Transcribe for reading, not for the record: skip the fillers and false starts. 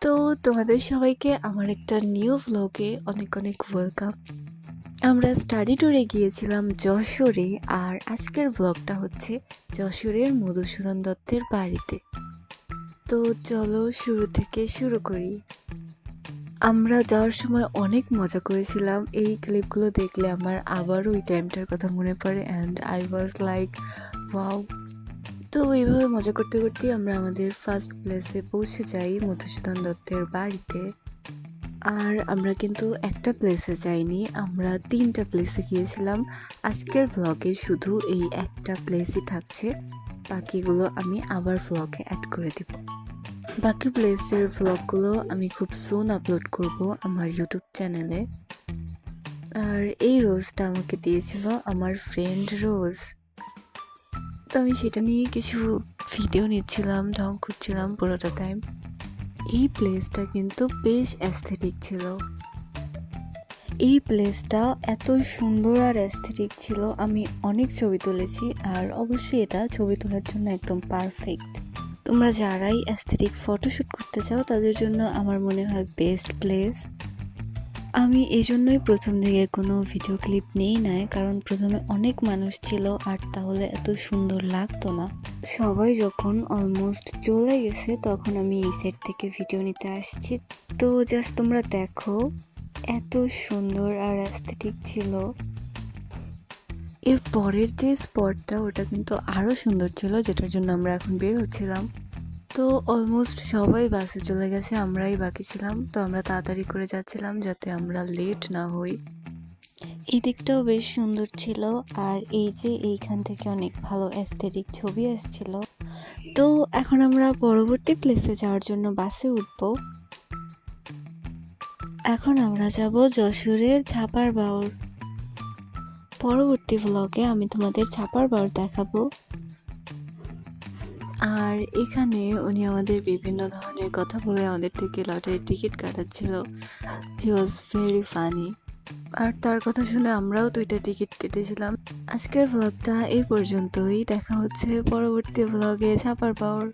তো তোমাদের সবাইকে আমার একটা নিউ ভ্লগে অনেক অনেক ওয়েলকাম। আমরা স্টাডি ট্যুরে গিয়েছিলাম যশোরে, আর আজকের ভ্লগটা হচ্ছে যশোরের মধুসূদন দত্তের বাড়িতে। তো চলো শুরু থেকে শুরু করি। আমরা যাওয়ার সময় অনেক মজা করেছিলাম। এই ক্লিপগুলো দেখলে আমার আবারও ওই টাইমটার কথা মনে পড়ে and I was like wow. তো এইভাবে মজা করতে করতে আমরা আমাদের ফার্স্ট প্লেসে পৌঁছে যাই, মধুসূদন দত্তের বাড়িতে। আর আমরা কিন্তু একটা প্লেসে যাইনি, আমরা 3টা প্লেসে গিয়েছিলাম। আজকের ভ্লগে শুধু এই একটা প্লেসই থাকছে, বাকিগুলো আমি আবার ভ্লগে অ্যাড করে দিব। বাকি প্লেসের ভ্লগগুলো আমি খুব সুন আপলোড করব আমার ইউটিউব চ্যানেলে। আর এই রোজটা আমাকে দিয়েছিল আমার ফ্রেন্ড রোজ। তো আমি সেটা নিয়ে কিছু ভিডিও নিচ্ছিলাম, ঢং করছিলাম পুরোটা টাইম। এই প্লেসটা কিন্তু বেশ অ্যাস্থেটিক ছিল। এই প্লেসটা এত সুন্দর আর অ্যাস্থেটিক ছিল, আমি অনেক ছবি তুলেছি। আর অবশ্যই এটা ছবি তোলার জন্য একদম পারফেক্ট। তোমরা যারাই অ্যাস্থেটিক ফটোশ্যুট করতে চাও তাদের জন্য আমার মনে হয় বেস্ট প্লেস। আমি এই জন্যই প্রথম দিকে কোনো ভিডিও ক্লিপ নেই নাই, কারণ প্রথমে অনেক মানুষ ছিল আর তাহলে এত সুন্দর লাগতো না। সবাই যখন অলমোস্ট চলে গেছে তখন আমি এই সেট থেকে ভিডিও নিতে আসছি। তো জাস্ট তোমরা দেখো, এত সুন্দর আর অ্যাস্থেটিক ছিল। এর পরের যে স্পটটা ওটা কিন্তু আরও সুন্দর ছিল, যেটার জন্য আমরা এখন বের হচ্ছিলাম। তো অলমোস্ট সবাই বাসে চলে গেছে, আমরাই বাকি ছিলাম। তো আমরা তাড়াতাড়ি করে যাচ্ছিলাম যাতে আমরা লেট না হই। এই দিকটাও বেশ সুন্দর ছিল, আর এই যে এইখান থেকে অনেক ভালো অ্যাস্থেটিক ছবি আসছিল। তো এখন আমরা পরবর্তী প্লেসে যাওয়ার জন্য বাসে উঠব। এখন আমরা যাব যশোরের ছাপার বাউর। পরবর্তী ভ্লগে আমি তোমাদের ছাপার বাউর দেখাবো। আর এখানে উনি আমাদের বিভিন্ন ধরনের কথা বলে আমাদের থেকে লটারির টিকিট কাটাচ্ছিল। He was very funny. আর তার কথা শুনে আমরাও 2টা টিকিট কেটেছিলাম। আজকের ভ্লগটা এই পর্যন্তই, দেখা হচ্ছে পরবর্তী ভ্লগে ছাপার পাওয়ার।